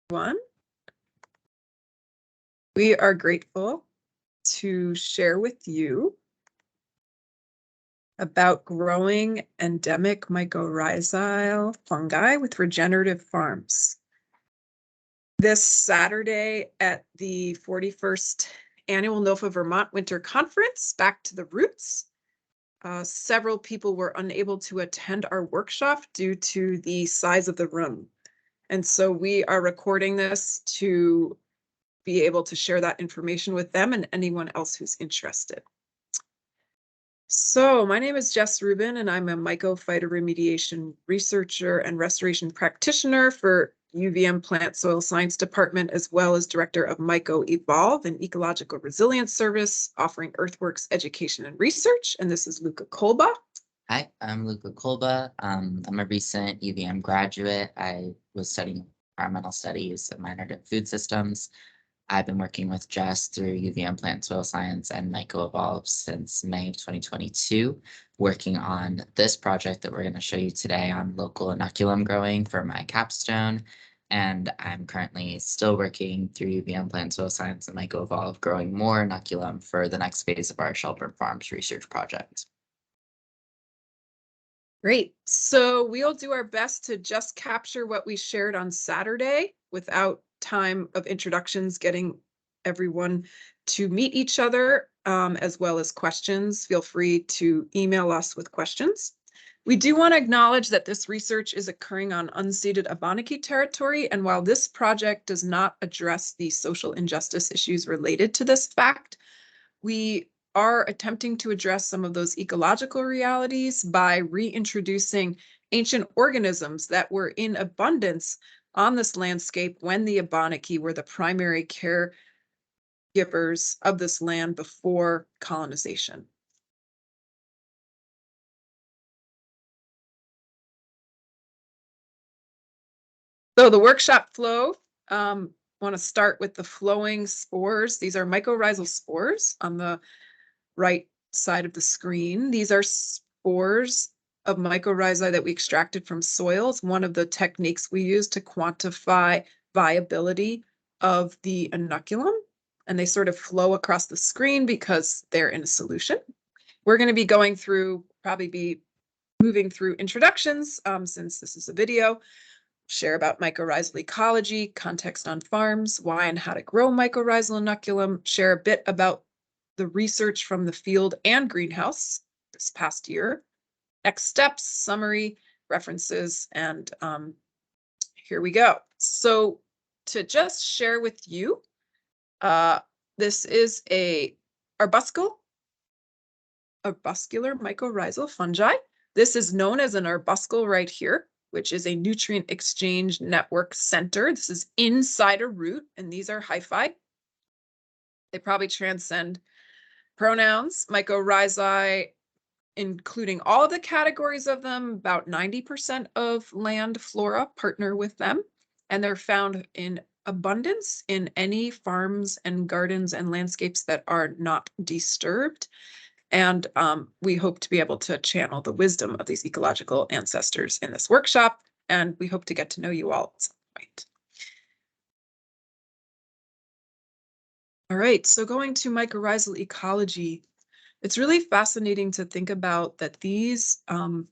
One, we are grateful to share with you about growing endemic mycorrhizal fungi with regenerative farms. This Saturday at the 41st Annual NOFA Vermont Winter Conference, Back to the Roots, several people were unable to attend our workshop due to the size of the room. And so we are recording this to be able to share that information with them and anyone else who's interested. So my name is Jess Rubin, and I'm a mycophytoremediation researcher and restoration practitioner for UVM Plant Soil Science Department, as well as director of MycoEvolve, an ecological resilience service offering earthworks education and research. And this is Luca Kolba. Hi, I'm Luca Kolba. I'm a recent UVM graduate. I was studying environmental studies and minored in food systems. I've been working with Jess through UVM Plant Soil Science and MycoEvolve since May of 2022, working on this project that we're going to show you today on local inoculum growing for my capstone. And I'm currently still working through UVM Plant Soil Science and MycoEvolve, growing more inoculum for the next phase of our Shelburne Farms research project. Great. So we'll do our best to just capture what we shared on Saturday without time of introductions, getting everyone to meet each other, as well as questions. Feel free to email us with questions. We do want to acknowledge that this research is occurring on unceded Abenaki territory, and while this project does not address the social injustice issues related to this fact, we are attempting to address some of those ecological realities by reintroducing ancient organisms that were in abundance on this landscape when the Abenaki were the primary caregivers of this land before colonization. So the workshop flow, want to start with the flowing spores. These are mycorrhizal spores on the right side of the screen. These are spores of mycorrhizae that we extracted from soils. One of the techniques we use to quantify viability of the inoculum, and they sort of flow across the screen because they're in a solution. We're going to be going through, probably be moving through introductions, since this is a video, share about mycorrhizal ecology, context on farms, why and how to grow mycorrhizal inoculum, share a bit about the research from the field and greenhouse this past year, next steps, summary, references, and here we go. So to just share with you, this is a arbuscular mycorrhizal fungi. This is known as an arbuscle right here, which is a nutrient exchange network center. This is inside a root, and these are hyphae. They probably transcend pronouns. Mycorrhizae, including all of the categories of them, about 90% of land flora partner with them, and they're found in abundance in any farms and gardens and landscapes that are not disturbed. And we hope to be able to channel the wisdom of these ecological ancestors in this workshop, and we hope to get to know you all at some point. All right, so going to mycorrhizal ecology, it's really fascinating to think about that these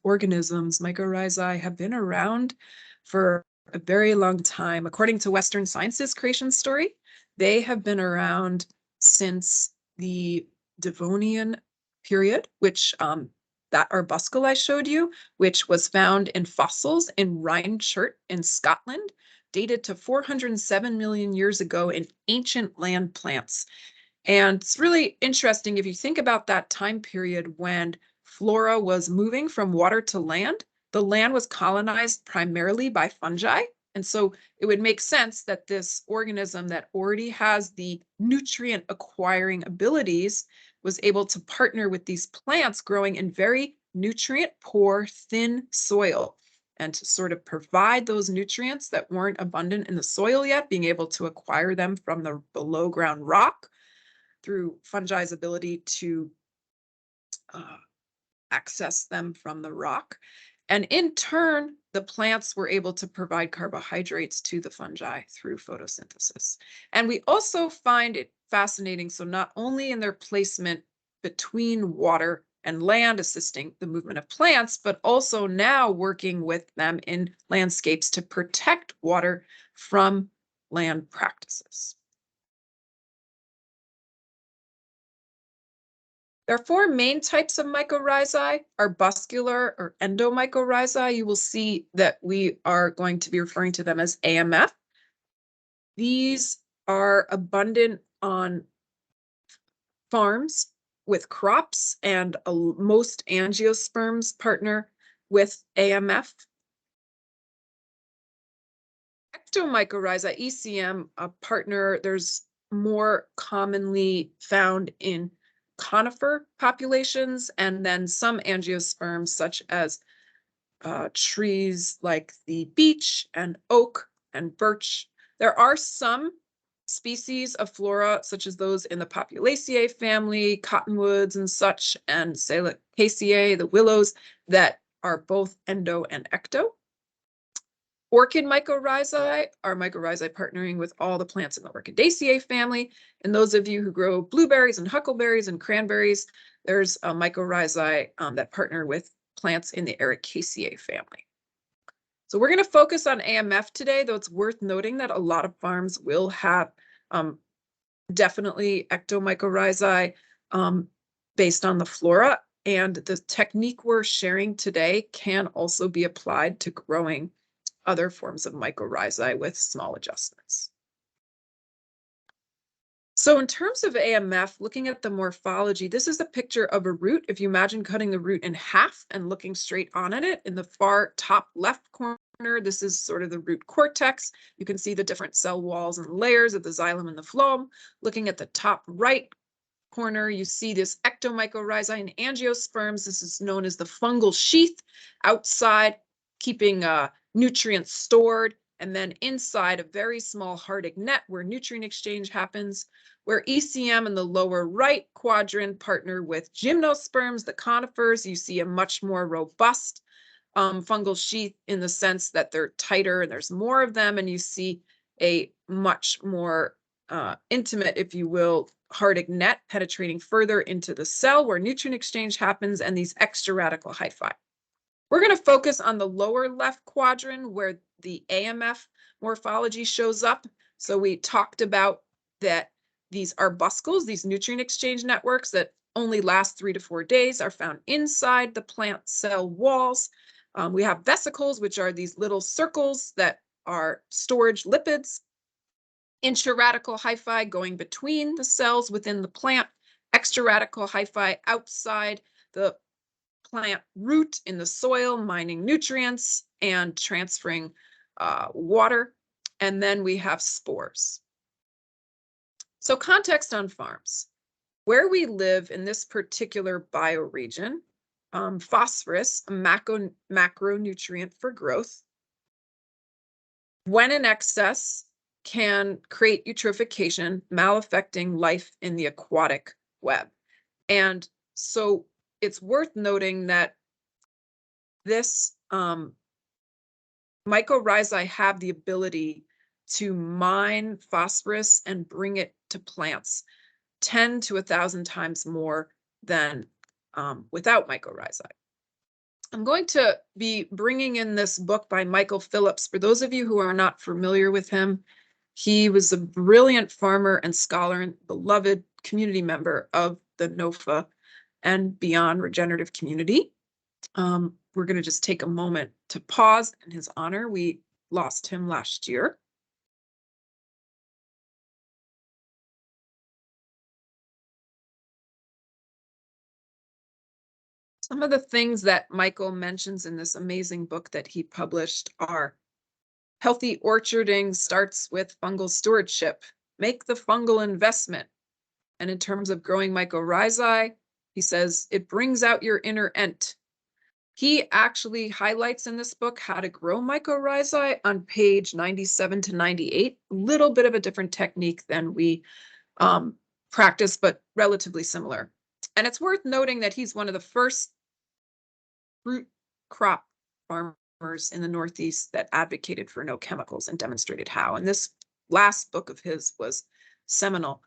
organisms, mycorrhizae, have been around for a very long time. According to Western Science's creation story, they have been around since the Devonian period, which that arbuscle I showed you, which was found in fossils in Rhynchert in Scotland, dated to 407 million years ago in ancient land plants. And it's really interesting if you think about that time period when flora was moving from water to land. The land was colonized primarily by fungi. And so it would make sense that this organism that already has the nutrient acquiring abilities was able to partner with these plants growing in very nutrient poor, thin soil, and to sort of provide those nutrients that weren't abundant in the soil yet, being able to acquire them from the below ground rock through fungi's ability to access them from the rock. And in turn, the plants were able to provide carbohydrates to the fungi through photosynthesis. And we also find it fascinating. So not only in their placement between water and land, assisting the movement of plants, but also now working with them in landscapes to protect water from land practices. There are four main types of mycorrhizae: arbuscular or endomycorrhizae. You will see that we are going to be referring to them as AMF. These are abundant on farms with crops, and most angiosperms partner with AMF. Ectomycorrhizae, ECM, a partner, there's more commonly found in conifer populations, and then some angiosperms, such as trees like the beech and oak and birch. There are some species of flora, such as those in the Populaceae family, cottonwoods and such, and Salicaceae, the willows, that are both endo and ecto. Orchid mycorrhizae are mycorrhizae partnering with all the plants in the Orchidaceae family. And those of you who grow blueberries and huckleberries and cranberries, there's a mycorrhizae that partner with plants in the Ericaceae family. So we're going to focus on AMF today, though it's worth noting that a lot of farms will have definitely ectomycorrhizae based on the flora. And the technique we're sharing today can also be applied to growing other forms of mycorrhizae with small adjustments. So in terms of AMF, looking at the morphology, this is a picture of a root. If you imagine cutting the root in half and looking straight on at it, in the far top left corner, this is sort of the root cortex. You can see the different cell walls and layers of the xylem and the phloem. Looking at the top right corner, you see this ectomycorrhizae and angiosperms. This is known as the fungal sheath outside, keeping nutrients stored, and then inside a very small Hardig net where nutrient exchange happens, where ECM in the lower right quadrant partner with gymnosperms, the conifers. You see a much more robust fungal sheath in the sense that they're tighter and there's more of them, and you see a much more intimate, if you will, Hardig net penetrating further into the cell where nutrient exchange happens, and these extra radical hyphae. We're going to focus on the lower left quadrant where the AMF morphology shows up. So we talked about that these arbuscles, these nutrient exchange networks that only last 3 to 4 days, are found inside the plant cell walls. We have vesicles, which are these little circles that are storage lipids. Intraradical hyphae going between the cells within the plant. Extraradical hyphae outside the plant root in the soil, mining nutrients and transferring water. And then we have spores. So context on farms. Where we live in this particular bioregion, phosphorus, a macronutrient for growth, when in excess, can create eutrophication, malaffecting life in the aquatic web. And so it's worth noting that this mycorrhizae have the ability to mine phosphorus and bring it to plants 10 to 1,000 times more than without mycorrhizae. I'm going to be bringing in this book by Michael Phillips. For those of you who are not familiar with him, he was a brilliant farmer and scholar and beloved community member of the NOFA and beyond regenerative community. We're going to just take a moment to pause in his honor. We lost him last year. Some of the things that Michael mentions in this amazing book that he published are: healthy orcharding starts with fungal stewardship. Make the fungal investment. And in terms of growing mycorrhizae, he says it brings out your inner ent. He actually highlights in this book how to grow mycorrhizae on page 97 to 98, a little bit of a different technique than we practice, but relatively similar. And it's worth noting that he's one of the first fruit crop farmers in the Northeast that advocated for no chemicals and demonstrated how. And this last book of his was seminal.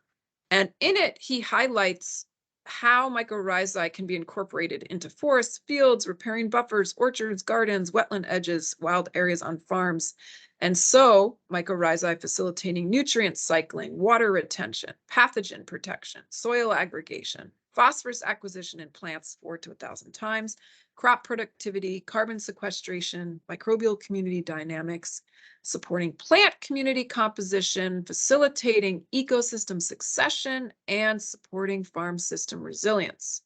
And in it, he highlights how mycorrhizae can be incorporated into forests, fields, repairing buffers, orchards, gardens, wetland edges, wild areas on farms. And so mycorrhizae facilitating nutrient cycling, water retention, pathogen protection, soil aggregation, phosphorus acquisition in plants 4 to 1,000 times, crop productivity, carbon sequestration, microbial community dynamics, supporting plant community composition, facilitating ecosystem succession, and supporting farm system resilience.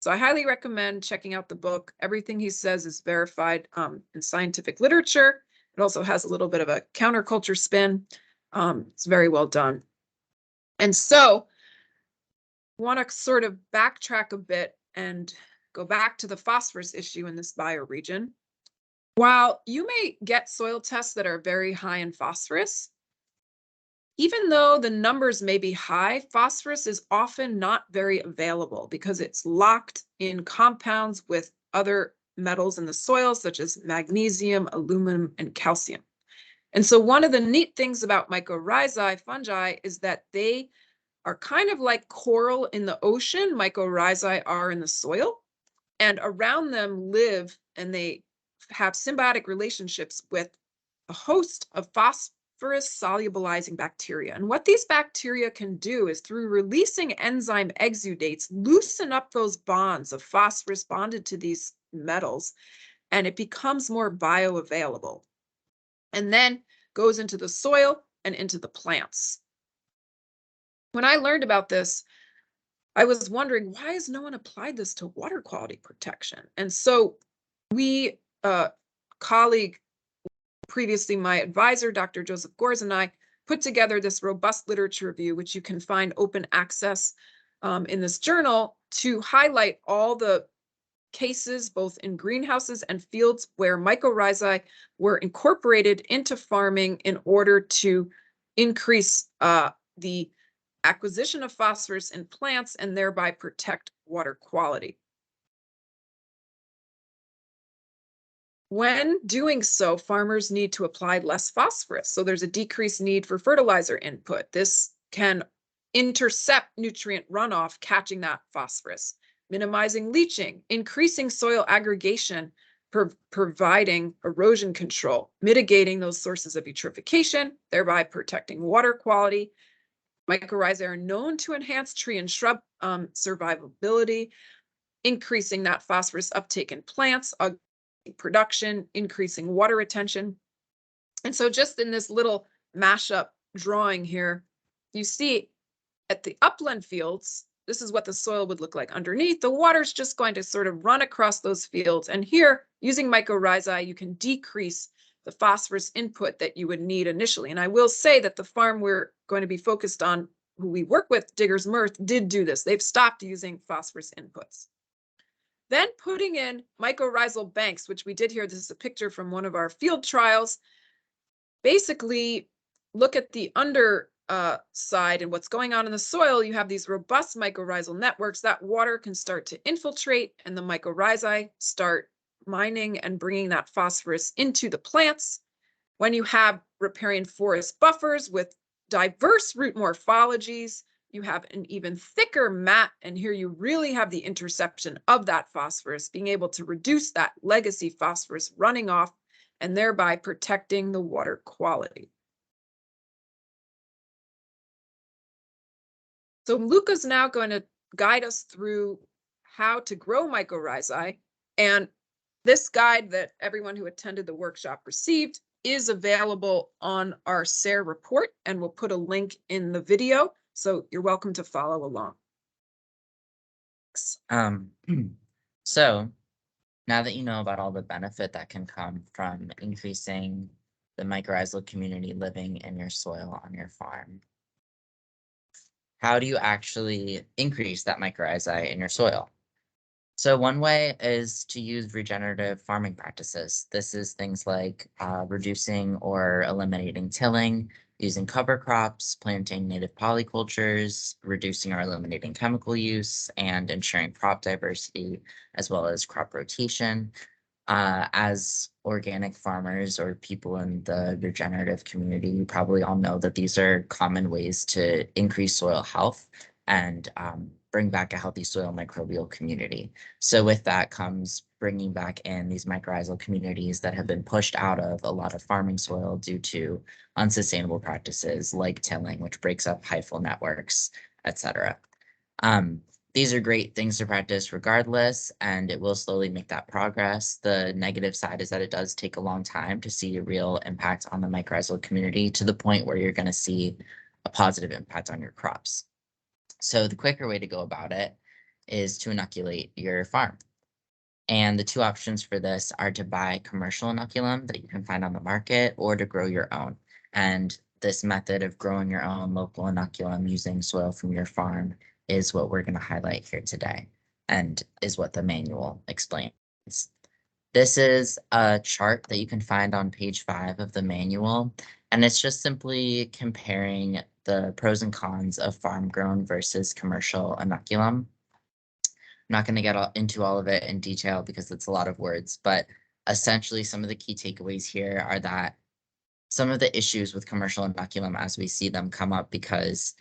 So I highly recommend checking out the book. Everything he says is verified in scientific literature. It also has a little bit of a counterculture spin. It's very well done. And so I want to sort of backtrack a bit and go back to the phosphorus issue in this bioregion. While you may get soil tests that are very high in phosphorus, even though the numbers may be high, phosphorus is often not very available because it's locked in compounds with other metals in the soil, such as magnesium, aluminum, and calcium. And so one of the neat things about mycorrhizae fungi is that they are kind of like coral in the ocean, mycorrhizae are in the soil, and around them live and they have symbiotic relationships with a host of phosphorus solubilizing bacteria. And what these bacteria can do is through releasing enzyme exudates, loosen up those bonds of phosphorus bonded to these metals, and it becomes more bioavailable. And then goes into the soil and into the plants. When I learned about this, I was wondering, why has no one applied this to water quality protection? And so we, colleague, previously my advisor, Dr. Joseph Gores, and I put together this robust literature review, which you can find open access in this journal, to highlight all the cases, both in greenhouses and fields, where mycorrhizae were incorporated into farming in order to increase the acquisition of phosphorus in plants and thereby protect water quality. When doing so, farmers need to apply less phosphorus. So there's a decreased need for fertilizer input. This can intercept nutrient runoff, catching that phosphorus, minimizing leaching, increasing soil aggregation, providing erosion control, mitigating those sources of eutrophication, thereby protecting water quality. Mycorrhizae are known to enhance tree and shrub survivability, increasing that phosphorus uptake in plants, production, increasing water retention. And so just in this little mashup drawing here, you see at the upland fields, this is what the soil would look like underneath. The water's just going to sort of run across those fields. And here, using mycorrhizae, you can decrease the phosphorus input that you would need initially. And I will say that the farm we're going to be focused on, who we work with, Diggers Mirth, did do this. They've stopped using phosphorus inputs. Then putting in mycorrhizal banks, which we did here. This is a picture from one of our field trials. Basically, look at the under side and what's going on in the soil. You have these robust mycorrhizal networks. That water can start to infiltrate, and the mycorrhizae start mining and bringing that phosphorus into the plants. When you have riparian forest buffers with diverse root morphologies, you have an even thicker mat, and here you really have the interception of that phosphorus, being able to reduce that legacy phosphorus running off and thereby protecting the water quality. So Luca's now going to guide us through how to grow mycorrhizae, and this guide that everyone who attended the workshop received is available on our SARE report, and we'll put a link in the video. So you're welcome to follow along. So now that you know about all the benefit that can come from increasing the mycorrhizal community living in your soil on your farm, how do you actually increase that mycorrhizae in your soil? So one way is to use regenerative farming practices. This is things like reducing or eliminating tilling, using cover crops, planting native polycultures, reducing or eliminating chemical use, and ensuring crop diversity, as well as crop rotation. As organic farmers or people in the regenerative community, you probably all know that these are common ways to increase soil health and bring back a healthy soil microbial community. So with that comes bringing back in these mycorrhizal communities that have been pushed out of a lot of farming soil due to unsustainable practices like tilling, which breaks up hyphal networks, etc. Um, these are great things to practice regardless, and it will slowly make that progress. The negative side is that it does take a long time to see a real impact on the mycorrhizal community to the point where you're going to see a positive impact on your crops. So the quicker way to go about it is to inoculate your farm. And the two options for this are to buy commercial inoculum that you can find on the market or to grow your own. And this method of growing your own local inoculum using soil from your farm is what we're going to highlight here today and is what the manual explains. This is a chart that you can find on page 5 of the manual, and it's just simply comparing the pros and cons of farm grown versus commercial inoculum. I'm not going to get into all of it in detail because it's a lot of words, but essentially some of the key takeaways here are that some of the issues with commercial inoculum as we see them come up because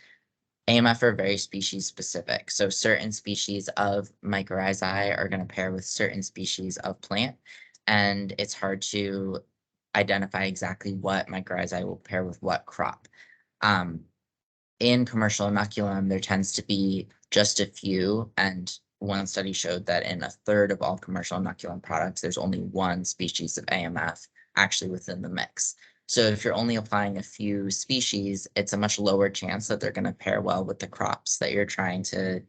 AMF are very species specific. So certain species of mycorrhizae are going to pair with certain species of plant, and it's hard to identify exactly what mycorrhizae will pair with what crop. Um, in commercial inoculum, there tends to be just a few, and one study showed that in a third of all commercial inoculum products, there's only one species of AMF actually within the mix. So if you're only applying a few species, it's a much lower chance that they're going to pair well with the crops that you're trying to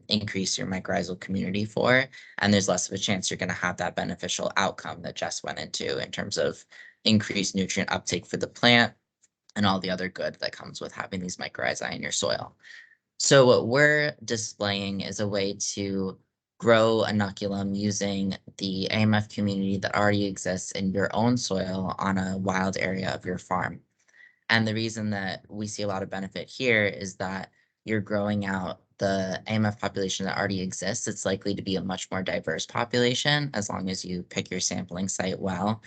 increase your mycorrhizal community for. And there's less of a chance you're going to have that beneficial outcome that Jess went into in terms of increased nutrient uptake for the plant and all the other good that comes with having these mycorrhizae in your soil. So what we're displaying is a way to grow inoculum using the AMF community that already exists in your own soil on a wild area of your farm. And the reason that we see a lot of benefit here is that you're growing out the AMF population that already exists. It's likely to be a much more diverse population as long as you pick your sampling site well.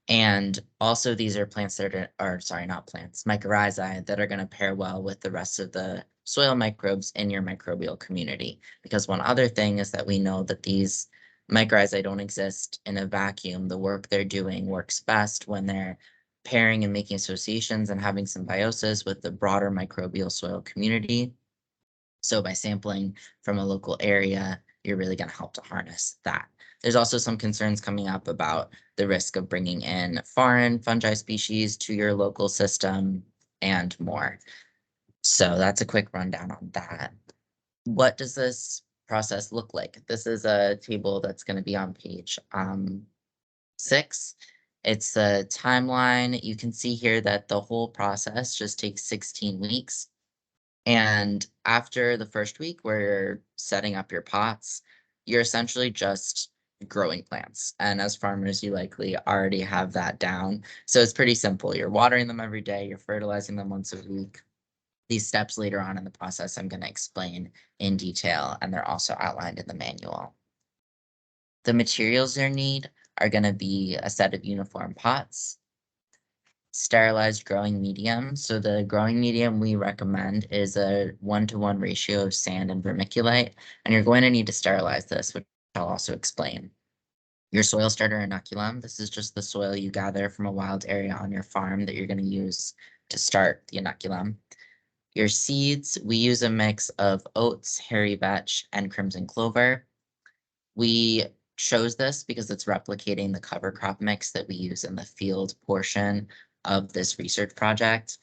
And also these are plants that are sorry, not plants, mycorrhizae that are going to pair well with the rest of the soil microbes in your microbial community. Because one other thing is that we know that these mycorrhizae don't exist in a vacuum. The work they're doing works best when they're pairing and making associations and having symbiosis with the broader microbial soil community. So by sampling from a local area, you're really going to help to harness that. There's also some concerns coming up about the risk of bringing in foreign fungi species to your local system and more. So that's a quick rundown on that. What does this process look like? This is a table that's going to be on page 6. It's a timeline. You can see here that the whole process just takes 16 weeks. And after the first week where you're setting up your pots, you're essentially just growing plants. And as farmers, you likely already have that down. So it's pretty simple. You're watering them every day, you're fertilizing them once a week. These steps later on in the process, I'm going to explain in detail, and they're also outlined in the manual. The materials you need are going to be a set of uniform pots, sterilized growing medium. So the growing medium we recommend is a 1-to-1 ratio of sand and vermiculite, and you're going to need to sterilize this, which I'll also explain. Your soil starter inoculum, this is just the soil you gather from a wild area on your farm that you're going to use to start the inoculum. Your seeds, we use a mix of oats, hairy vetch, and crimson clover. We chose this because it's replicating the cover crop mix that we use in the field portion of this research project.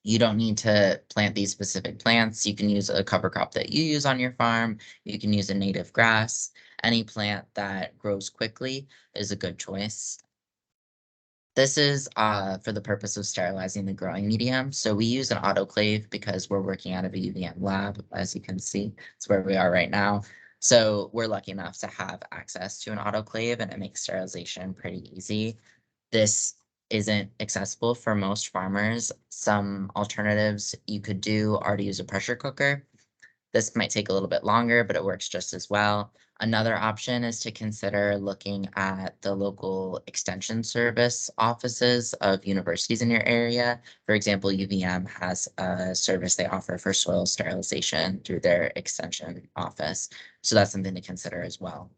You don't need to plant these specific plants. You can use a cover crop that you use on your farm. You can use a native grass. Any plant that grows quickly is a good choice. This is for the purpose of sterilizing the growing medium. So we use an autoclave because we're working out of a UVM lab, as you can see. It's where we are right now. So we're lucky enough to have access to an autoclave, and it makes sterilization pretty easy. This isn't accessible for most farmers. Some alternatives you could do are to use a pressure cooker. This might take a little bit longer, but it works just as well. Another option is to consider looking at the local extension service offices of universities in your area. For example, UVM has a service they offer for soil sterilization through their extension office. So that's something to consider as well.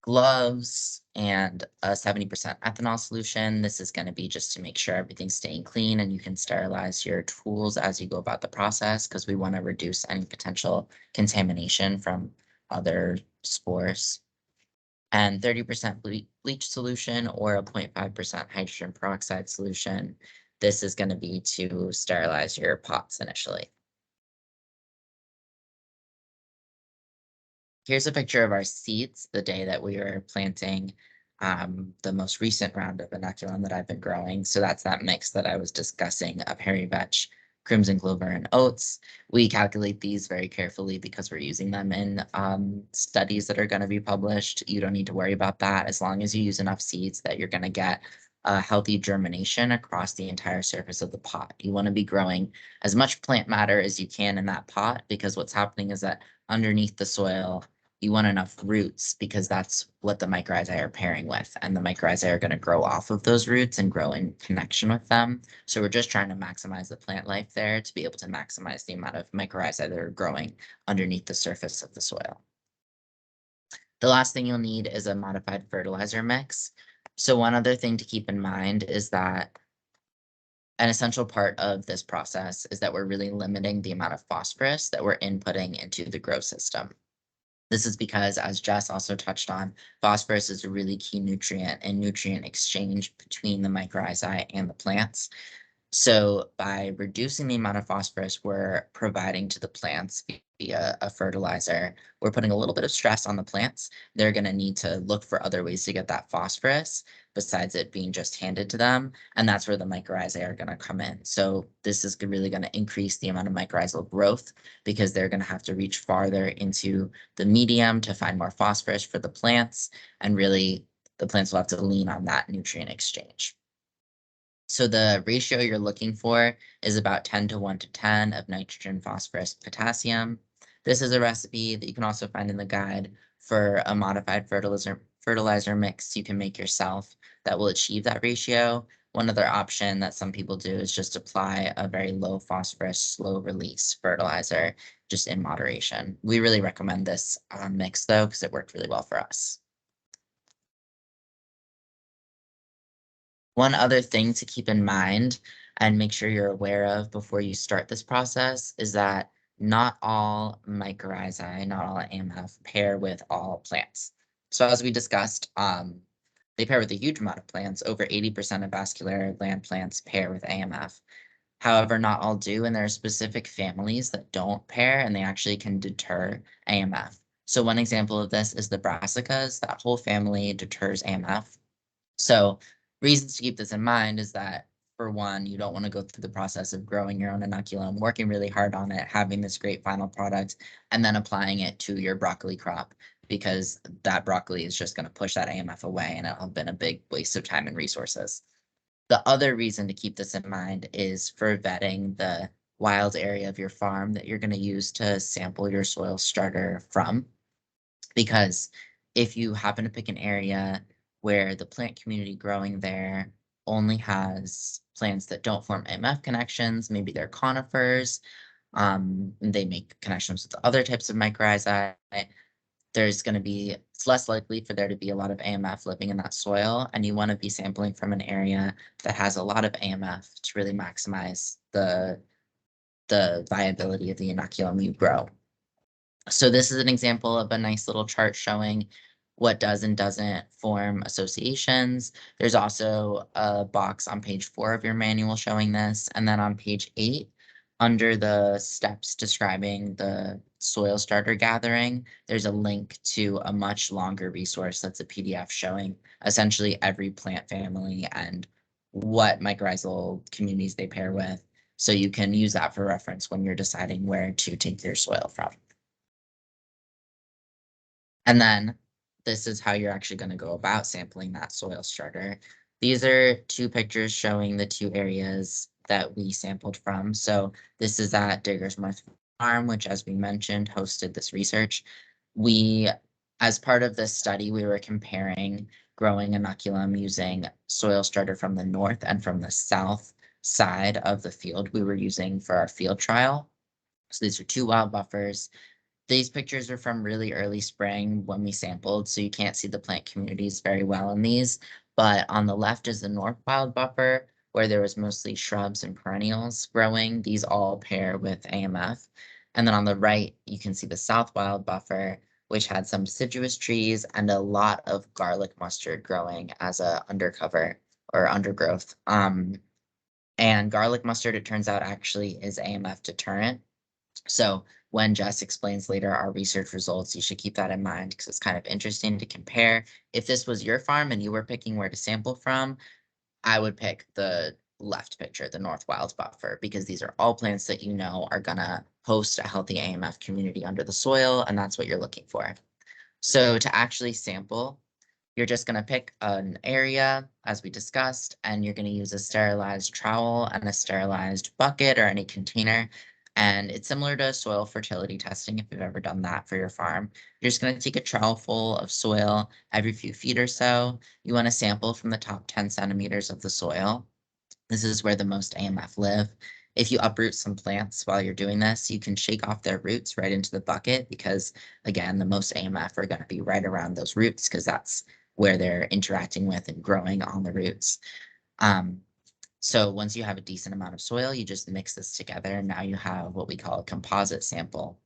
Gloves and a 70% ethanol solution. This is going to be just to make sure everything's staying clean and you can sterilize your tools as you go about the process because we want to reduce any potential contamination from other spores. And 30% bleach solution or a 0.5% hydrogen peroxide solution. This is going to be to sterilize your pots initially. Here's a picture of our seeds the day that we were planting the most recent round of inoculum that I've been growing. So that's that mix that I was discussing of hairy vetch, crimson clover, and oats. We calculate these very carefully because we're using them in studies that are going to be published. You don't need to worry about that as long as you use enough seeds that you're going to get a healthy germination across the entire surface of the pot. You want to be growing as much plant matter as you can in that pot because what's happening is that underneath the soil, you want enough roots because that's what the mycorrhizae are pairing with. And the mycorrhizae are going to grow off of those roots and grow in connection with them. So we're just trying to maximize the plant life there to be able to maximize the amount of mycorrhizae that are growing underneath the surface of the soil. The last thing you'll need is a modified fertilizer mix. So one other thing to keep in mind is that an essential part of this process is that we're really limiting the amount of phosphorus that we're inputting into the grow system. This is because, as Jess also touched on, phosphorus is a really key nutrient in nutrient exchange between the mycorrhizae and the plants. So by reducing the amount of phosphorus we're providing to the plants via a fertilizer, we're putting a little bit of stress on the plants. They're going to need to look for other ways to get that phosphorus besides it being just handed to them. And that's where the mycorrhizae are going to come in. So this is really going to increase the amount of mycorrhizal growth because they're going to have to reach farther into the medium to find more phosphorus for the plants. And really, the plants will have to lean on that nutrient exchange. So the ratio you're looking for is about 10 to 1 to 10 of nitrogen, phosphorus, potassium. This is a recipe that you can also find in the guide for a modified fertilizer mix you can make yourself that will achieve that ratio. One other option that some people do is just apply a very low phosphorus, slow release fertilizer, just in moderation. We really recommend this mix though, because it worked really well for us. One other thing to keep in mind and make sure you're aware of before you start this process is that not all mycorrhizae, not all AMF pair with all plants. So as we discussed, they pair with a huge amount of plants. Over 80% of vascular land plants pair with AMF. However, not all do, and there are specific families that don't pair, and they actually can deter AMF. So one example of this is the brassicas. That whole family deters AMF. So reasons to keep this in mind is that, for one, you don't want to go through the process of growing your own inoculum, working really hard on it, having this great final product, and then applying it to your broccoli crop because that broccoli is just going to push that AMF away and it'll have been a big waste of time and resources. The other reason to keep this in mind is for vetting the wild area of your farm that you're going to use to sample your soil starter from. Because if you happen to pick an area where the plant community growing there only has plants that don't form MF connections, maybe they're conifers, they make connections with other types of mycorrhizae, there's going to be, it's less likely for there to be a lot of AMF living in that soil. And you want to be sampling from an area that has a lot of AMF to really maximize the viability of the inoculum you grow. So this is an example of a nice little chart showing what does and doesn't form associations. There's also a box on page 4 of your manual showing this. And then on page 8, under the steps describing the soil starter gathering, there's a link to a much longer resource that's a PDF showing essentially every plant family and what mycorrhizal communities they pair with. So you can use that for reference when you're deciding where to take your soil from. And then this is how you're actually going to go about sampling that soil starter. These are 2 pictures showing the 2 areas that we sampled from. So this is at Diggers farm, which, as we mentioned, hosted this research. We, as part of this study, we were comparing growing inoculum using soil starter from the north and from the south side of the field we were using for our field trial. So these are two wild buffers. These pictures are from really early spring when we sampled, so you can't see the plant communities very well in these. But on the left is the north wild buffer, where there was mostly shrubs and perennials growing. These all pair with AMF. And then on the right, you can see the south wild buffer, which had some deciduous trees and a lot of garlic mustard growing as a undercover or undergrowth. And garlic mustard, it turns out, actually is AMF deterrent. So when Jess explains later our research results, you should keep that in mind because it's kind of interesting to compare. If this was your farm and you were picking where to sample from, I would pick the left picture, the North Wild buffer, because these are all plants that you know are gonna host a healthy AMF community under the soil, and that's what you're looking for. So to actually sample, you're just going to pick an area, as we discussed, and you're going to use a sterilized trowel and a sterilized bucket or any container. And it's similar to soil fertility testing if you've ever done that for your farm. You're just going to take a trowel full of soil every few feet or so. You want to sample from the top 10 centimeters of the soil. This is where the most AMF live. If you uproot some plants while you're doing this, you can shake off their roots right into the bucket because, again, the most AMF are going to be right around those roots because that's where they're interacting with and growing on the roots. Um, so once you have a decent amount of soil, you just mix this together. And now you have what we call a composite sample,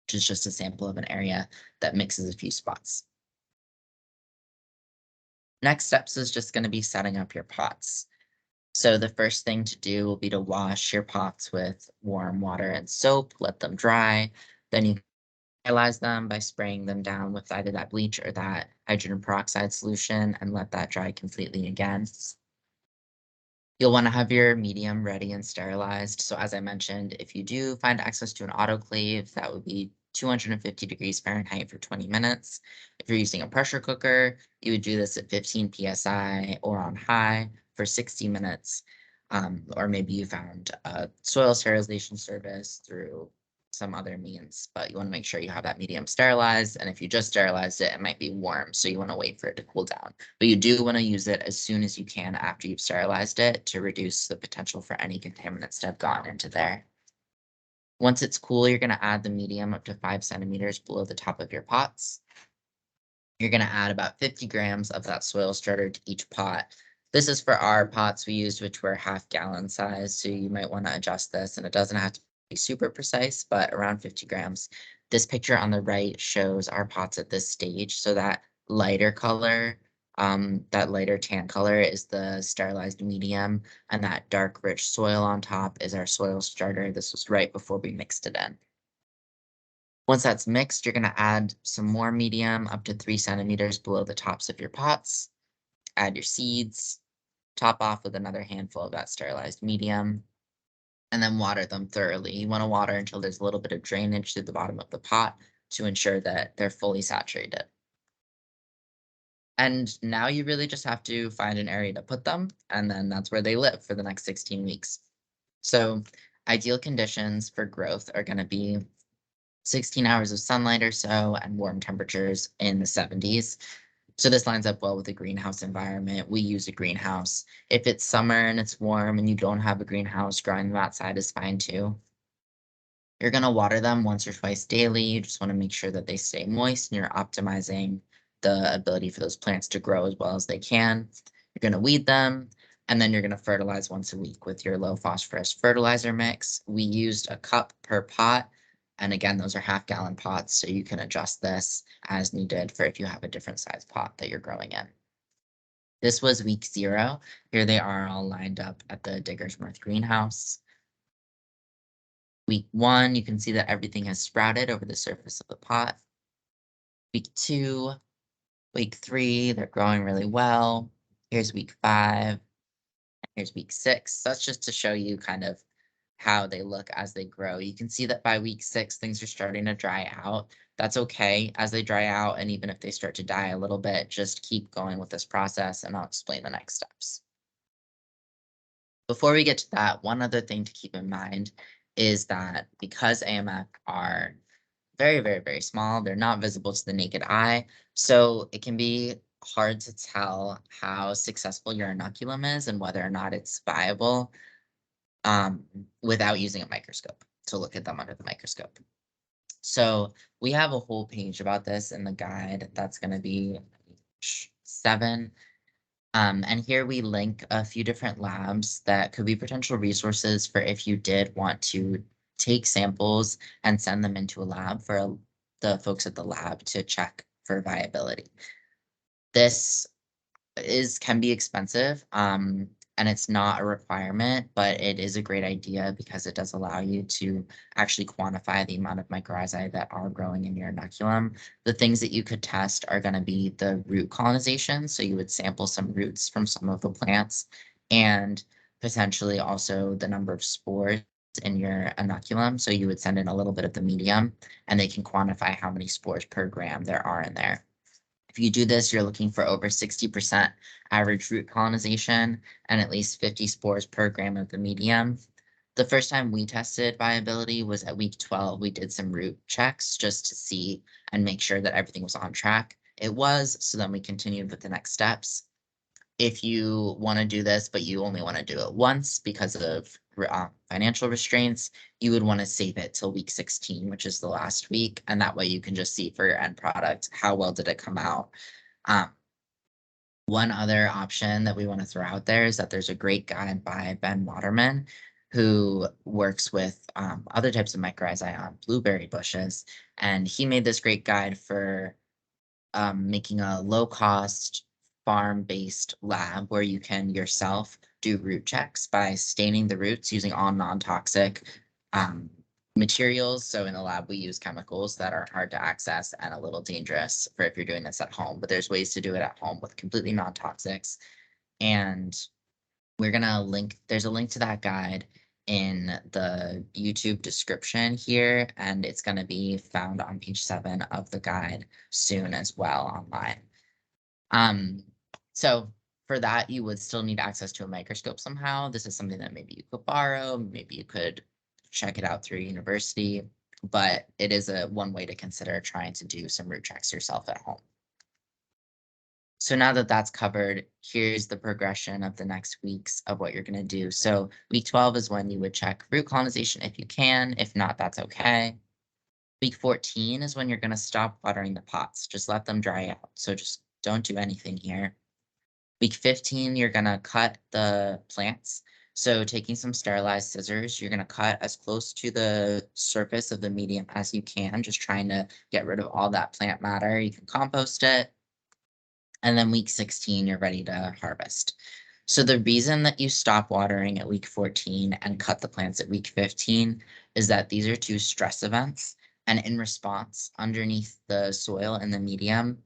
which is just a sample of an area that mixes a few spots. Next steps is just going to be setting up your pots. So the first thing to do will be to wash your pots with warm water and soap, let them dry. Then you sterilize them by spraying them down with either that bleach or that hydrogen peroxide solution and let that dry completely again. You'll want to have your medium ready and sterilized. So as I mentioned, if you do find access to an autoclave, that would be 250 degrees Fahrenheit for 20 minutes. If you're using a pressure cooker, you would do this at 15 psi or on high for 60 minutes. Or maybe you found a soil sterilization service through some other means, but you want to make sure you have that medium sterilized. And if you just sterilized it, it might be warm, so you want to wait for it to cool down. But you do want to use it as soon as you can after you've sterilized it to reduce the potential for any contaminants to have gone into there. Once it's cool, you're going to add the medium up to 5 centimeters below the top of your pots. You're going to add about 50 grams of that soil starter to each pot. This is for our pots we used, which were half-gallon size, so you might want to adjust this, and it doesn't have to be super precise, but around 50 grams. This picture on the right shows our pots at this stage, so that lighter color, that lighter tan color is the sterilized medium, and that dark, rich soil on top is our soil starter. This was right before we mixed it in. Once that's mixed, you're going to add some more medium up to 3 centimeters below the tops of your pots. Add your seeds, top off with another handful of that sterilized medium, and then water them thoroughly. You want to water until there's a little bit of drainage through the bottom of the pot to ensure that they're fully saturated. And now you really just have to find an area to put them, and then that's where they live for the next 16 weeks. So ideal conditions for growth are going to be 16 hours of sunlight or so and warm temperatures in the 70s. So this lines up well with the greenhouse environment. We use a greenhouse. If it's summer and it's warm and you don't have a greenhouse, growing them outside is fine too. You're going to water them once or twice daily. You just want to make sure that they stay moist and you're optimizing the ability for those plants to grow as well as they can. You're going to weed them, and then you're going to fertilize once a week with your low phosphorus fertilizer mix. We used a cup per pot. And again, those are half-gallon pots, so you can adjust this as needed for if you have a different size pot that you're growing in. This was week 0. Here they are all lined up at the Digger's Mirth greenhouse. Week 1, you can see that everything has sprouted over the surface of the pot. Week 2, week 3, they're growing really well. Here's week 5, here's week 6. That's just to show you kind of how they look as they grow. You can see that by week 6, things are starting to dry out. That's okay as they dry out, and even if they start to die a little bit, just keep going with this process, and I'll explain the next steps. Before we get to that, one other thing to keep in mind is that because AMF are very, very, very small, they're not visible to the naked eye. So it can be hard to tell how successful your inoculum is and whether or not it's viable um, without using a microscope to look at them under the microscope. So we have a whole page about this in the guide. That's going to be 7. And here we link a few different labs that could be potential resources for if you did want to take samples and send them into a lab for the folks at the lab to check for viability. This can be expensive, and it's not a requirement, but it is a great idea because it does allow you to actually quantify the amount of mycorrhizae that are growing in your inoculum. The things that you could test are going to be the root colonization. So you would sample some roots from some of the plants and potentially also the number of spores in your inoculum. So you would send in a little bit of the medium and they can quantify how many spores per gram there are in there. If you do this, you're looking for over 60% average root colonization and at least 50 spores per gram of the medium. The first time we tested viability was at week 12. We did some root checks just to see and make sure that everything was on track. It was, so then we continued with the next steps. If you want to do this, but you only want to do it once because of financial restraints, you would want to save it till week 16, which is the last week. And that way you can just see for your end product, how well did it come out? Um, One other option that we want to throw out there is that there's a great guide by Ben Waterman who works with other types of mycorrhizae on blueberry bushes. And he made this great guide for making a low-cost farm-based lab where you can yourself do root checks by staining the roots using all non-toxic um, materials. So in the lab, we use chemicals that are hard to access and a little dangerous for if you're doing this at home. But there's ways to do it at home with completely non-toxics. And we're gonna link, there's a link to that guide in the YouTube description here, and it's gonna be found on page 7 of the guide soon as well online. So for that, you would still need access to a microscope somehow. This is something that maybe you could borrow, maybe you could check it out through university, but it is one way to consider trying to do some root checks yourself at home. So now that that's covered, here's the progression of the next weeks of what you're going to do. So week 12 is when you would check root colonization if you can. If not, that's okay. Week 14 is when you're going to stop watering the pots. Just let them dry out. So just don't do anything here. Week 15, you're going to cut the plants. So taking some sterilized scissors, you're going to cut as close to the surface of the medium as you can, just trying to get rid of all that plant matter. You can compost it. And then week 16, you're ready to harvest. So the reason that you stop watering at week 14 and cut the plants at week 15 is that these are 2 stress events. And in response, underneath the soil and the medium,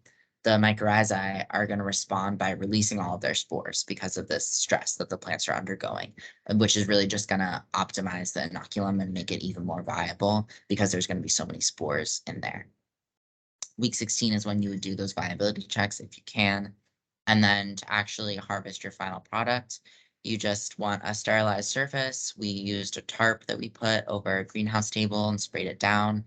the mycorrhizae are going to respond by releasing all of their spores because of this stress that the plants are undergoing, which is really just going to optimize the inoculum and make it even more viable because there's going to be so many spores in there. Week 16 is when you would do those viability checks if you can. And then to actually harvest your final product, you just want a sterilized surface. We used a tarp that we put over a greenhouse table and sprayed it down.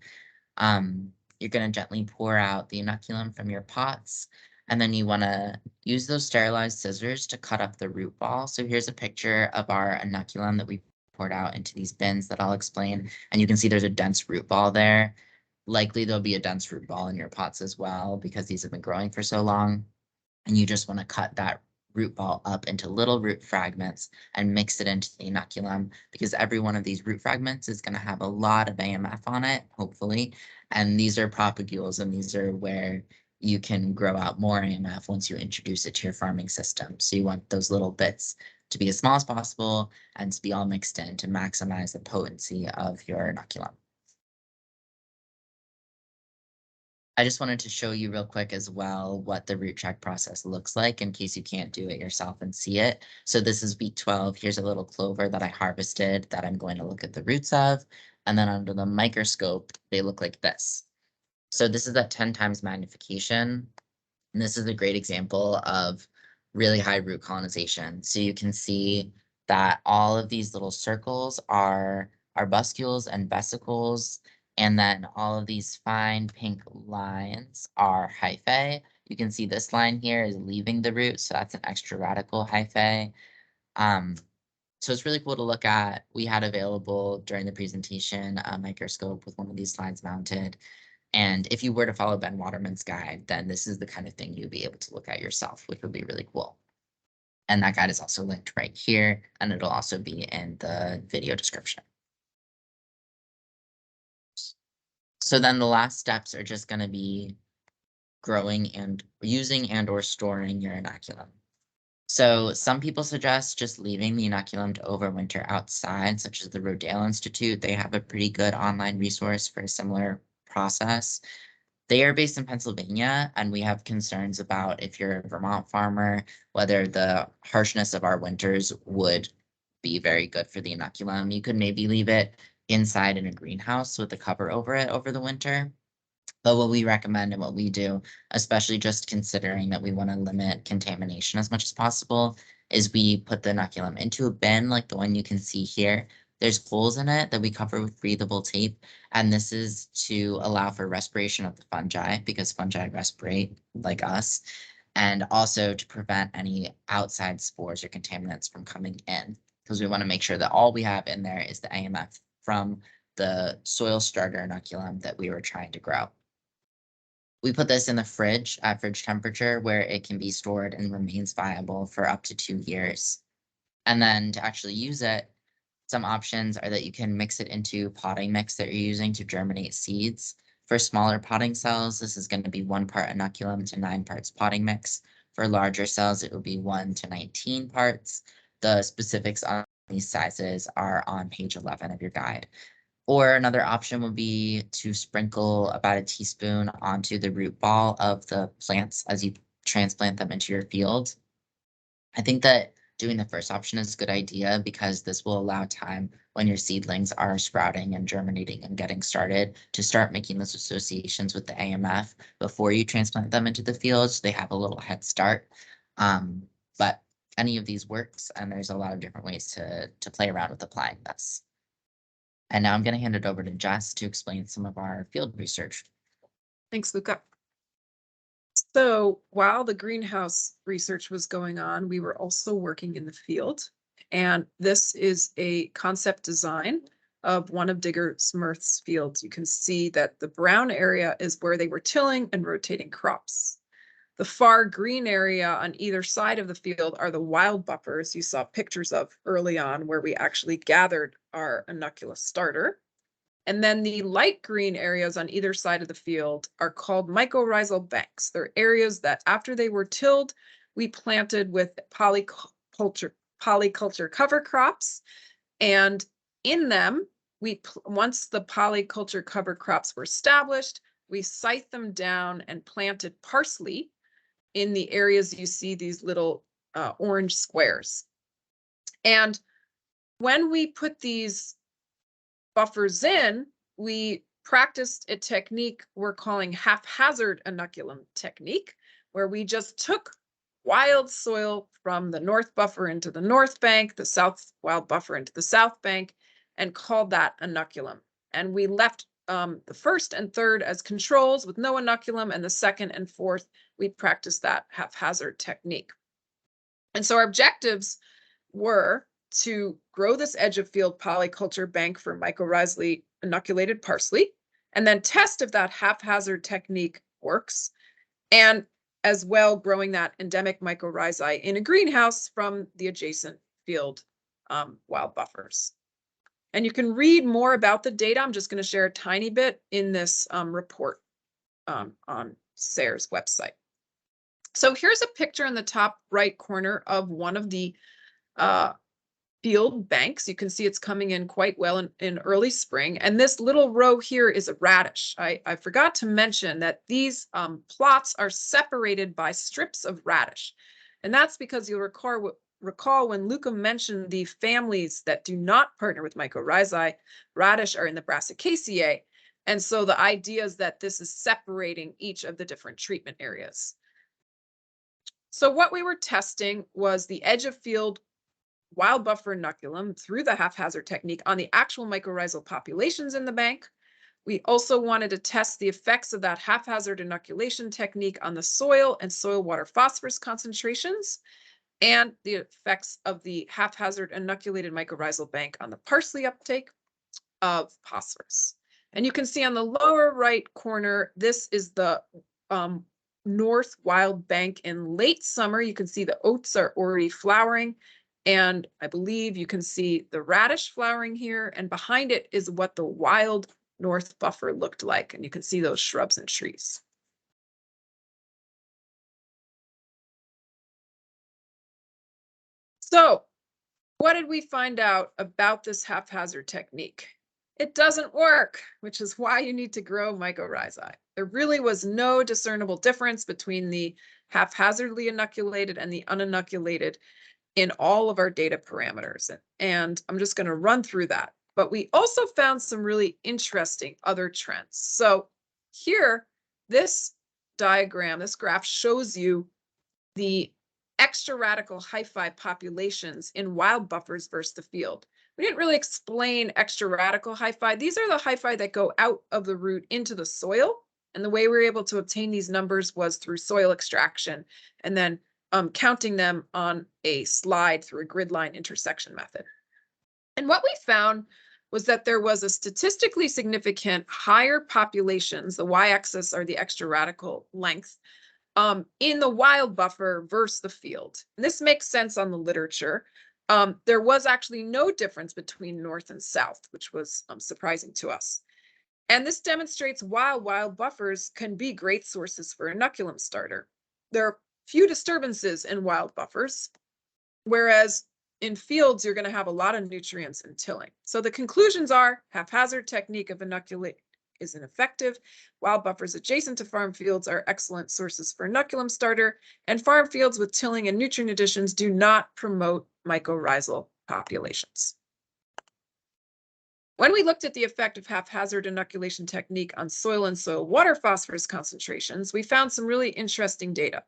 You're going to gently pour out the inoculum from your pots. And then you want to use those sterilized scissors to cut up the root ball. So here's a picture of our inoculum that we poured out into these bins that I'll explain. And you can see there's a dense root ball there. Likely there'll be a dense root ball in your pots as well because these have been growing for so long. And you just want to cut that root ball up into little root fragments and mix it into the inoculum because every one of these root fragments is going to have a lot of AMF on it, hopefully. And these are propagules, and these are where you can grow out more AMF once you introduce it to your farming system. So you want those little bits to be as small as possible and to be all mixed in to maximize the potency of your inoculum. I just wanted to show you real quick as well what the root check process looks like in case you can't do it yourself and see it. So this is week 12. Here's a little clover that I harvested that I'm going to look at the roots of. And then under the microscope, they look like this. So this is at 10 times magnification. And this is a great example of really high root colonization. So you can see that all of these little circles are arbuscules and vesicles. And then all of these fine pink lines are hyphae. You can see this line here is leaving the root, so that's an extra radical hyphae. So it's really cool to look at. We had available during the presentation a microscope with one of these slides mounted. And if you were to follow Ben Waterman's guide, then this is the kind of thing you'd be able to look at yourself, which would be really cool. And that guide is also linked right here, and it'll also be in the video description. So then the last steps are just going to be growing and using and or storing your inoculum. So some people suggest just leaving the inoculum to overwinter outside, such as the Rodale Institute. They have a pretty good online resource for a similar process. They are based in Pennsylvania, and we have concerns about, if you're a Vermont farmer, whether the harshness of our winters would be very good for the inoculum. You could maybe leave it inside in a greenhouse with a cover over it over the winter. But what we recommend and what we do, especially just considering that we want to limit contamination as much as possible, is we put the inoculum into a bin like the one you can see here. There's holes in it that we cover with breathable tape, and this is to allow for respiration of the fungi, because fungi respirate like us, and also to prevent any outside spores or contaminants from coming in, because we want to make sure that all we have in there is the AMF from the soil starter inoculum that we were trying to grow. We put this in the fridge at fridge temperature, where it can be stored and remains viable for up to 2 years. And then to actually use it, some options are that you can mix it into potting mix that you're using to germinate seeds. For smaller potting cells, this is going to be 1 part inoculum to 9 parts potting mix. For larger cells, it will be 1 to 19 parts. The specifics on these sizes are on page 11 of your guide. Or another option would be to sprinkle about a teaspoon onto the root ball of the plants as you transplant them into your field. I think that doing the first option is a good idea, because this will allow time when your seedlings are sprouting and germinating and getting started to start making those associations with the AMF before you transplant them into the field, so they have a little head start. But any of these works, and there's a lot of different ways to play around with applying this. And now I'm going to hand it over to Jess to explain some of our field research. Thanks, Luca. So while the greenhouse research was going on, we were also working in the field. And this is a concept design of one of Digger Smurth's fields. You can see that the brown area is where they were tilling and rotating crops. The far green area on either side of the field are the wild buffers you saw pictures of early on, where we actually gathered our inoculus starter. And then the light green areas on either side of the field are called mycorrhizal banks. They're areas that after they were tilled, we planted with polyculture cover crops. And in them, once the polyculture cover crops were established, we scythed them down and planted parsley in the areas you see these little orange squares. And when we put these buffers in, we practiced a technique we're calling haphazard inoculum technique, where we just took wild soil from the north buffer into the north bank, the south wild buffer into the south bank, and called that inoculum. And we left the first and third as controls with no inoculum, and the second and fourth, we practiced that haphazard technique. And so our objectives were to grow this edge of field polyculture bank for mycorrhizally inoculated parsley, and then test if that haphazard technique works, and as well growing that endemic mycorrhizae in a greenhouse from the adjacent field wild buffers. And you can read more about the data. I'm just going to share a tiny bit in this report on SARE's website. So here's a picture in the top right corner of one of the field banks. You can see it's coming in quite well in early spring. And this little row here is a radish. I forgot to mention that these plots are separated by strips of radish. And that's because you'll recall when Luca mentioned the families that do not partner with mycorrhizae, radish are in the Brassicaceae. And so the idea is that this is separating each of the different treatment areas. So what we were testing was the edge of field wild buffer inoculum through the haphazard technique on the actual mycorrhizal populations in the bank. We also wanted to test the effects of that haphazard inoculation technique on the soil and soil water phosphorus concentrations, and the effects of the haphazard inoculated mycorrhizal bank on the parsley uptake of phosphorus. And you can see on the lower right corner, this is the north wild bank in late summer. You can see the oats are already flowering. And I believe you can see the radish flowering here. And behind it is what the wild north buffer looked like. And you can see those shrubs and trees. So what did we find out about this haphazard technique? It doesn't work, which is why you need to grow mycorrhizae. There really was no discernible difference between the haphazardly inoculated and the uninoculated in all of our data parameters. And I'm just going to run through that. But we also found some really interesting other trends. So here, this diagram, this graph shows you the extra radical hyphae populations in wild buffers versus the field. We didn't really explain extra radical hyphae. These are the hyphae that go out of the root into the soil. And the way we were able to obtain these numbers was through soil extraction and then counting them on a slide through a grid line intersection method. And what we found was that there was a statistically significant higher populations, the y-axis are the extra radical length, in the wild buffer versus the field. And this makes sense on the literature. There was actually no difference between north and south, which was surprising to us. And this demonstrates why wild buffers can be great sources for inoculum starter. There are few disturbances in wild buffers, whereas in fields, you're going to have a lot of nutrients and tilling. So the conclusions are haphazard technique of inoculate is ineffective. Wild buffers adjacent to farm fields are excellent sources for inoculum starter, and farm fields with tilling and nutrient additions do not promote mycorrhizal populations. When we looked at the effect of haphazard inoculation technique on soil and soil water phosphorus concentrations, we found some really interesting data.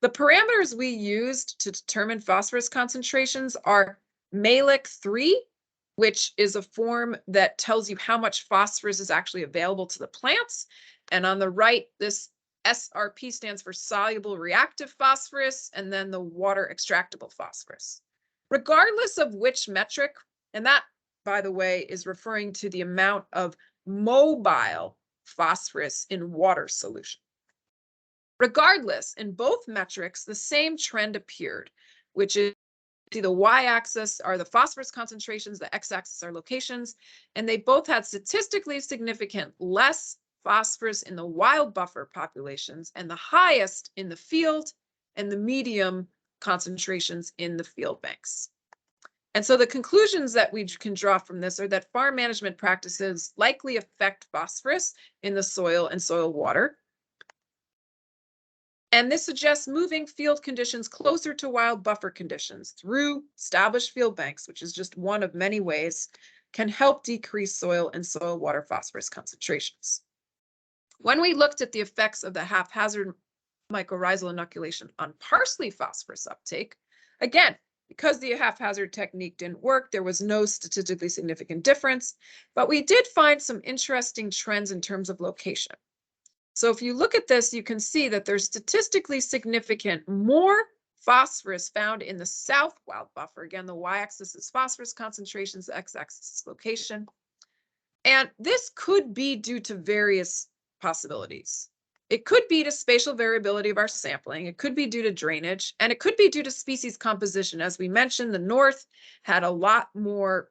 The parameters we used to determine phosphorus concentrations are Malic-3, which is a form that tells you how much phosphorus is actually available to the plants. And on the right, this SRP stands for soluble reactive phosphorus, and then the water extractable phosphorus. Regardless of which metric, and that, by the way, is referring to the amount of mobile phosphorus in water solution. Regardless, in both metrics, the same trend appeared, which is the y-axis are the phosphorus concentrations, the x-axis are locations, and they both had statistically significant less phosphorus in the wild buffer populations and the highest in the field and the medium concentrations in the field banks. And so the conclusions that we can draw from this are that farm management practices likely affect phosphorus in the soil and soil water. And this suggests moving field conditions closer to wild buffer conditions through established field banks, which is just one of many ways, can help decrease soil and soil water phosphorus concentrations. When we looked at the effects of the haphazard mycorrhizal inoculation on parsley phosphorus uptake, again, because the haphazard technique didn't work, there was no statistically significant difference, but we did find some interesting trends in terms of location. So if you look at this, you can see that there's statistically significant more phosphorus found in the south wild buffer. Again, the y-axis is phosphorus concentrations, the x-axis is location. And this could be due to various possibilities. It could be to spatial variability of our sampling. It could be due to drainage, and it could be due to species composition. As we mentioned, the north had a lot more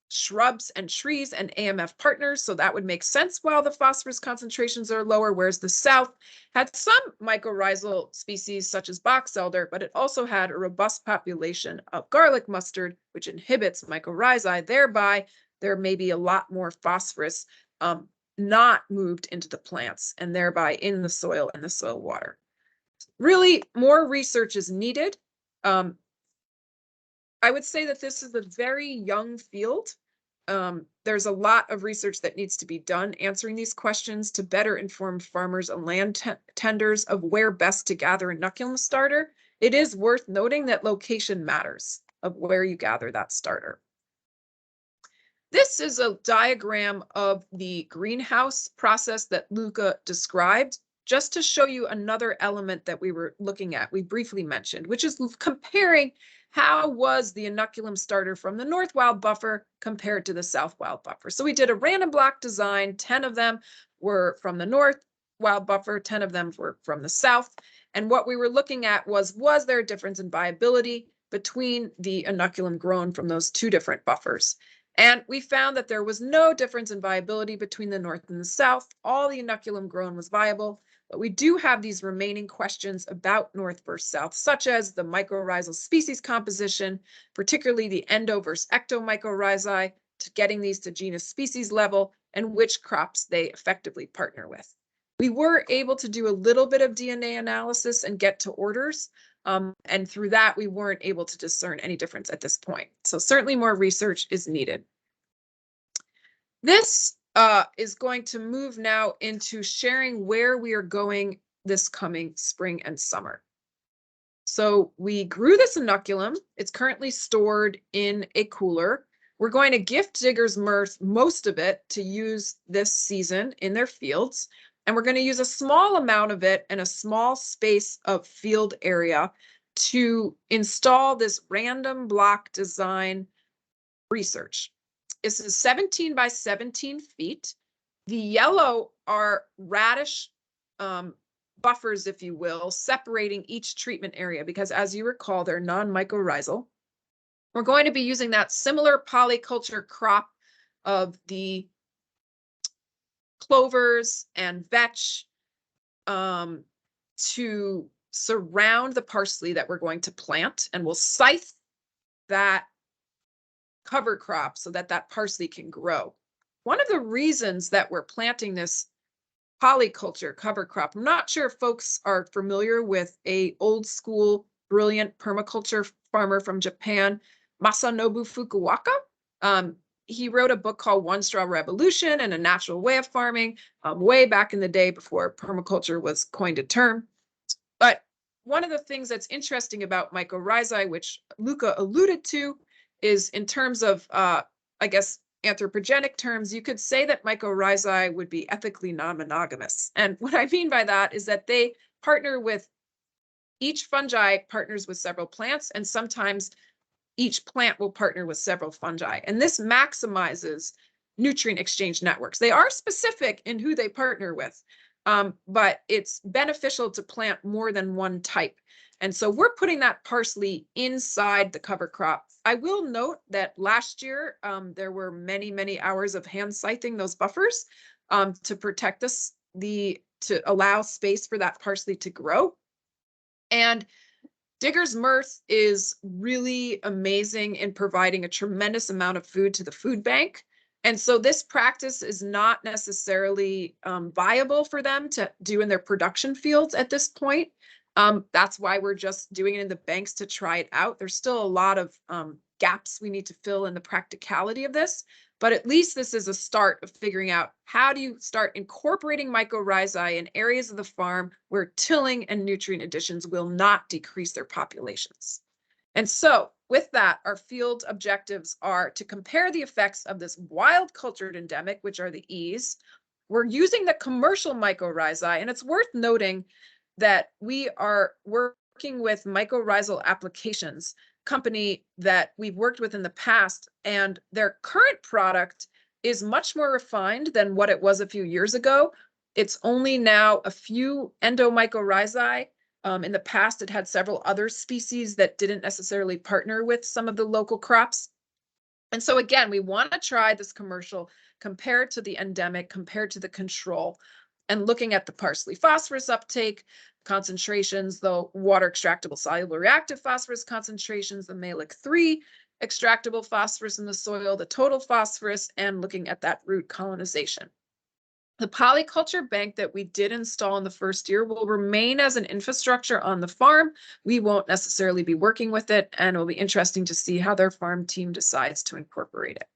shrubs and trees and AMF partners, so that would make sense while the phosphorus concentrations are lower, whereas the south had some mycorrhizal species such as box elder, but it also had a robust population of garlic mustard, which inhibits mycorrhizae. Thereby, there may be a lot more phosphorus not moved into the plants and thereby in the soil and the soil water. Really, more research is needed. I would say that this is a very young field. There's a lot of research that needs to be done answering these questions to better inform farmers and land tenders of where best to gather inoculum starter. It is worth noting that location matters. of where you gather that starter. This is a diagram of the greenhouse process that Luca described, just to show you another element that we were looking at, we briefly mentioned, which is comparing how was the inoculum starter from the north wild buffer compared to the south wild buffer. So we did a random block design, 10 of them were from the north wild buffer, 10 of them were from the south. And what we were looking at was there a difference in viability between the inoculum grown from those two different buffers? And we found that there was no difference in viability between the north and the south. All the inoculum grown was viable, but we do have these remaining questions about north versus south, such as the mycorrhizal species composition, particularly the endo versus ectomycorrhizae, to getting these to genus species level, and which crops they effectively partner with. We were able to do a little bit of DNA analysis and get to orders, and through that, we weren't able to discern any difference at this point. So certainly more research is needed. This is going to move now into sharing where we are going this coming spring and summer. So we grew this inoculum. It's currently stored in a cooler. We're going to gift Diggers Mirth most of it to use this season in their fields. And we're going to use a small amount of it in a small space of field area to install this random block design research. This is 17 by 17 feet. The yellow are radish buffers, if you will, separating each treatment area, because as you recall, they're non-mycorrhizal. We're going to be using that similar polyculture crop of the clovers and vetch to surround the parsley that we're going to plant, and we'll scythe that cover crop so that that parsley can grow. One of the reasons that we're planting this polyculture cover crop, I'm not sure if folks are familiar with a old school brilliant permaculture farmer from Japan, Masanobu Fukuoka. He wrote a book called One Straw Revolution and a Natural Way of Farming, way back in the day before permaculture was coined a term. But one of the things that's interesting about mycorrhizae, which Luca alluded to, is in terms of, I guess, anthropogenic terms, you could say that mycorrhizae would be ethically non-monogamous. And what I mean by that is that they partner with, each fungi partners with several plants, and sometimes each plant will partner with several fungi. And this maximizes nutrient exchange networks. They are specific in who they partner with, but it's beneficial to plant more than one type. And so we're putting that parsley inside the cover crop. I will note that last year, there were many, many hours of hand scything those buffers to protect us, to allow space for that parsley to grow. And Diggers Mirth is really amazing in providing a tremendous amount of food to the food bank. And so this practice is not necessarily viable for them to do in their production fields at this point. That's why we're just doing it in the banks to try it out. There's still a lot of gaps we need to fill in the practicality of this, but at least this is a start of figuring out how do you start incorporating mycorrhizae in areas of the farm where tilling and nutrient additions will not decrease their populations. And so with that, our field objectives are to compare the effects of this wild cultured endemic, which are the E's. We're using the commercial mycorrhizae, and it's worth noting that we are working with Mycorrhizal Applications, company that we've worked with in the past, and their current product is much more refined than what it was a few years ago. It's only now a few endomycorrhizae. In the past, it had several other species that didn't necessarily partner with some of the local crops. And so again, we want to try this commercial compared to the endemic, compared to the control, and looking at the parsley phosphorus uptake, concentrations, the water extractable soluble reactive phosphorus concentrations, the malic 3 extractable phosphorus in the soil, the total phosphorus, and looking at that root colonization. The polyculture bank that we did install in the first year will remain as an infrastructure on the farm. We won't necessarily be working with it, and it'll be interesting to see how their farm team decides to incorporate it.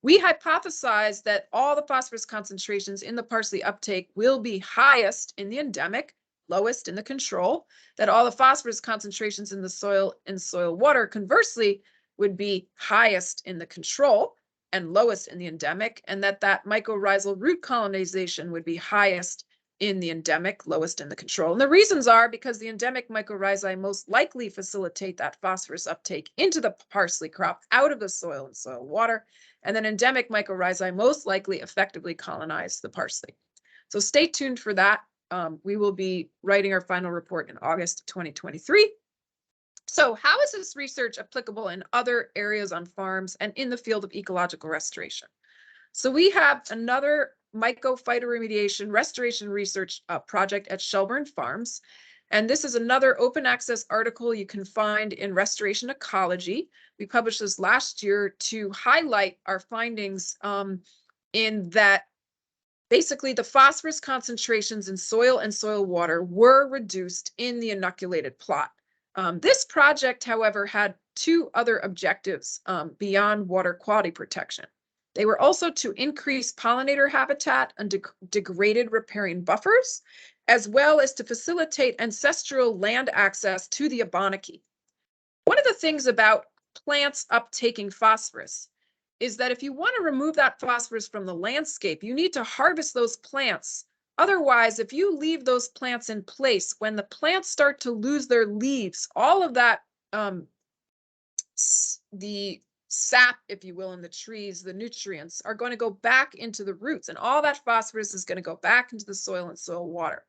We hypothesize that all the phosphorus concentrations in the parsley uptake will be highest in the endemic, lowest in the control, that all the phosphorus concentrations in the soil and soil water, conversely, would be highest in the control and lowest in the endemic, and that mycorrhizal root colonization would be highest in the endemic, lowest in the control. And the reasons are because the endemic mycorrhizae most likely facilitate that phosphorus uptake into the parsley crop out of the soil and soil water, and then endemic mycorrhizae most likely effectively colonize the parsley. So stay tuned for that. We will be writing our final report in August 2023. So how is this research applicable in other areas on farms and in the field of ecological restoration? So we have another mycophytoremediation restoration research project at Shelburne Farms. And this is another open access article you can find in Restoration Ecology. We published this last year to highlight our findings in that basically the phosphorus concentrations in soil and soil water were reduced in the inoculated plot. This project, however, had two other objectives beyond water quality protection. They were also to increase pollinator habitat and degraded riparian buffers, as well as to facilitate ancestral land access to the Abenaki. One of the things about plants uptaking phosphorus is that if you want to remove that phosphorus from the landscape, you need to harvest those plants. Otherwise, if you leave those plants in place, when the plants start to lose their leaves, all of that, the sap, if you will, in the trees, the nutrients are going to go back into the roots, and all that phosphorus is going to go back into the soil and soil water.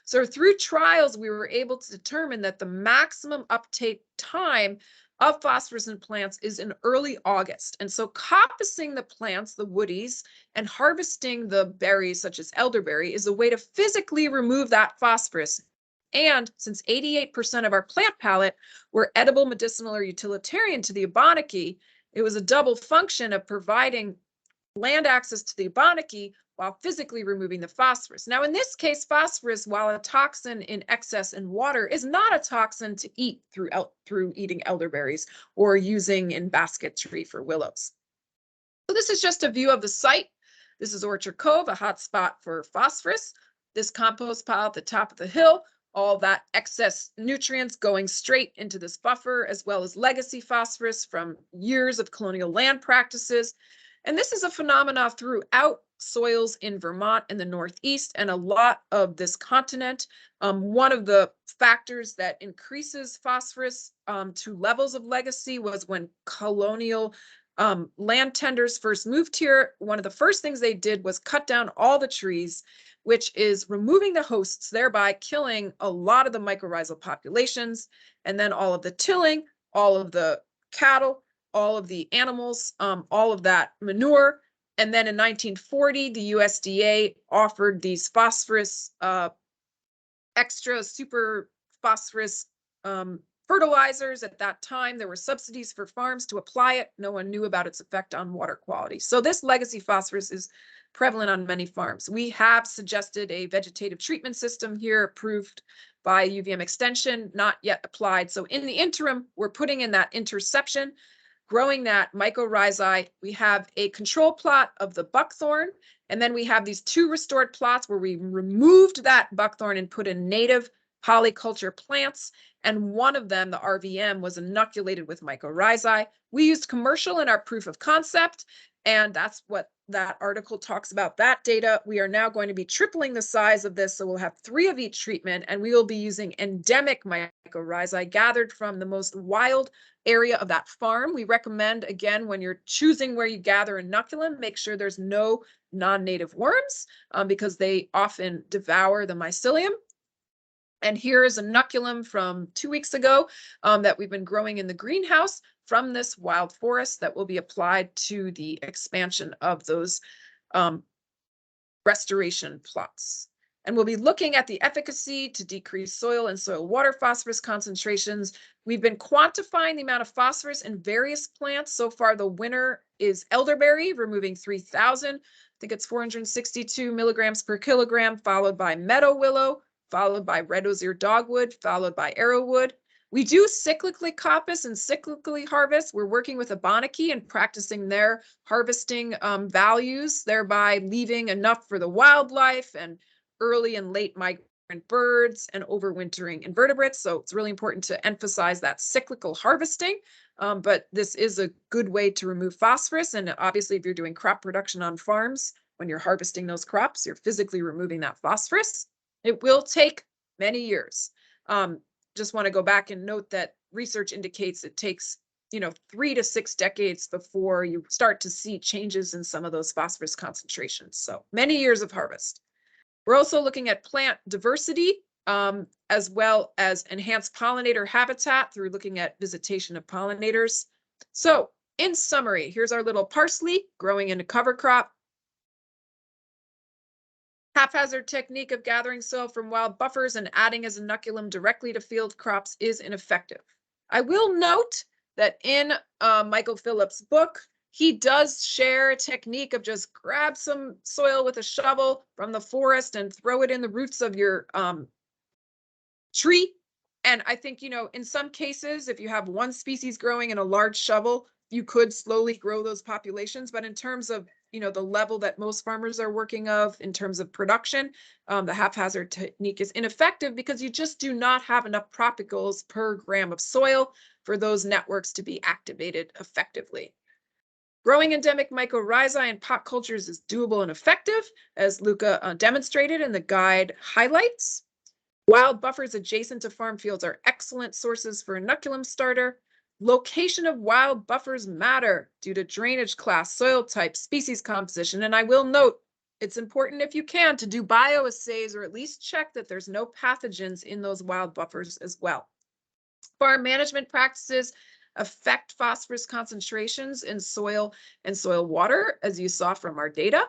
So through trials, we were able to determine that the maximum uptake time of phosphorus in plants is in early August. And so coppicing the plants, the woodies, and harvesting the berries such as elderberry is a way to physically remove that phosphorus. And since 88% of our plant palette were edible, medicinal, or utilitarian to the Abenaki, it was a double function of providing land access to the Abenaki while physically removing the phosphorus. Now, in this case, phosphorus, while a toxin in excess in water, is not a toxin to eat through eating elderberries or using in basketry for willows. So this is just a view of the site. This is Orchard Cove, a hot spot for phosphorus. This compost pile at the top of the hill, all that excess nutrients going straight into this buffer, as well as legacy phosphorus from years of colonial land practices. And this is a phenomenon throughout soils in Vermont and the Northeast and a lot of this continent. One of the factors that increases phosphorus to levels of legacy was when colonial land tenders first moved here. One of the first things they did was cut down all the trees, which is removing the hosts, thereby killing a lot of the mycorrhizal populations, and then all of the tilling, all of the cattle, all of the animals, all of that manure. And then in 1940, the USDA offered these phosphorus, extra super phosphorus fertilizers. At that time, there were subsidies for farms to apply it. No one knew about its effect on water quality. So this legacy phosphorus is prevalent on many farms. We have suggested a vegetative treatment system here approved by UVM Extension, not yet applied. So in the interim, we're putting in that interception, growing that mycorrhizae. We have a control plot of the buckthorn, and then we have these two restored plots where we removed that buckthorn and put in native polyculture plants, and one of them, the RVM, was inoculated with mycorrhizae. We used commercial in our proof of concept, and that's what that article talks about, that data. We are now going to be tripling the size of this, so we'll have 3 of each treatment, and we will be using endemic mycorrhizae gathered from the most wild area of that farm. We recommend, again, when you're choosing where you gather inoculum, make sure there's no non-native worms because they often devour the mycelium. And here is inoculum from 2 weeks ago that we've been growing in the greenhouse from this wild forest that will be applied to the expansion of those restoration plots. And we'll be looking at the efficacy to decrease soil and soil water phosphorus concentrations. We've been quantifying the amount of phosphorus in various plants. So far, the winner is elderberry, removing 3,000. I think it's 462 milligrams per kilogram, followed by meadow willow, followed by red osier dogwood, followed by arrowwood. We do cyclically coppice and cyclically harvest. We're working with Abenaki and practicing their harvesting values, thereby leaving enough for the wildlife and early and late migrants birds and overwintering invertebrates. So it's really important to emphasize that cyclical harvesting. But this is a good way to remove phosphorus. And obviously, if you're doing crop production on farms, when you're harvesting those crops, you're physically removing that phosphorus. It will take many years. Just want to go back and note that research indicates it takes 3 to 6 decades before you start to see changes in some of those phosphorus concentrations. So many years of harvest. We're also looking at plant diversity, as well as enhanced pollinator habitat through looking at visitation of pollinators. So in summary, here's our little parsley growing in a cover crop. Haphazard technique of gathering soil from wild buffers and adding as inoculum directly to field crops is ineffective. I will note that in Michael Phillips' book, he does share a technique of just grab some soil with a shovel from the forest and throw it in the roots of your tree. And I think, in some cases, if you have one species growing in a large shovel, you could slowly grow those populations. But in terms of, the level that most farmers are working of in terms of production, the haphazard technique is ineffective because you just do not have enough propagals per gram of soil for those networks to be activated effectively. Growing endemic mycorrhizae in pot cultures is doable and effective, as Luca demonstrated and the guide highlights. Wild buffers adjacent to farm fields are excellent sources for inoculum starter. Location of wild buffers matter due to drainage class, soil type, species composition. And I will note, it's important if you can to do bioassays or at least check that there's no pathogens in those wild buffers as well. Farm management practices affect phosphorus concentrations in soil and soil water, as you saw from our data.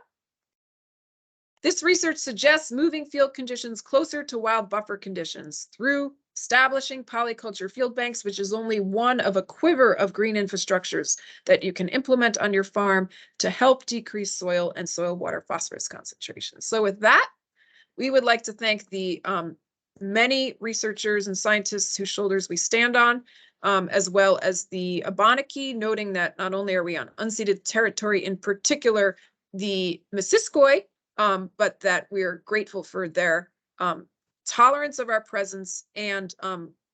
This research suggests moving field conditions closer to wild buffer conditions through establishing polyculture field banks, which is only one of a quiver of green infrastructures that you can implement on your farm to help decrease soil and soil water phosphorus concentrations. So with that, we would like to thank the many researchers and scientists whose shoulders we stand on, as well as the Abenaki, noting that not only are we on unceded territory, in particular the Missisquoi, but that we are grateful for their tolerance of our presence and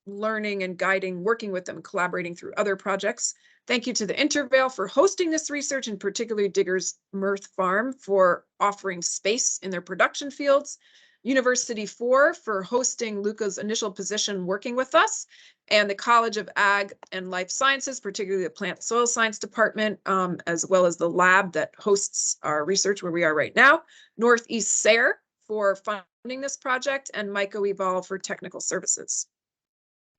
learning and guiding, working with them, collaborating through other projects. Thank you to the Intervale for hosting this research, and particularly Diggers Mirth Farm for offering space in their production fields. University 4 for hosting Luca's initial position working with us, and the College of Ag and Life Sciences, particularly the Plant Soil Science Department, as well as the lab that hosts our research where we are right now. Northeast SARE for funding this project, and MycoEvolve for technical services.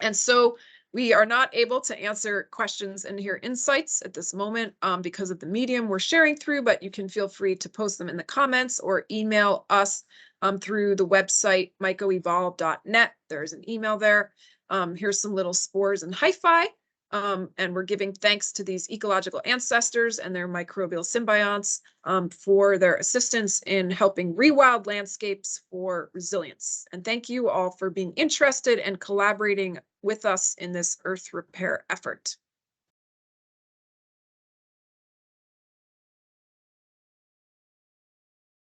And so we are not able to answer questions and hear insights at this moment because of the medium we're sharing through, but you can feel free to post them in the comments or email us through the website mycoevolve.net. There's an email there. Here's some little spores and hyphae. And we're giving thanks to these ecological ancestors and their microbial symbionts for their assistance in helping rewild landscapes for resilience. And thank you all for being interested and collaborating with us in this earth repair effort.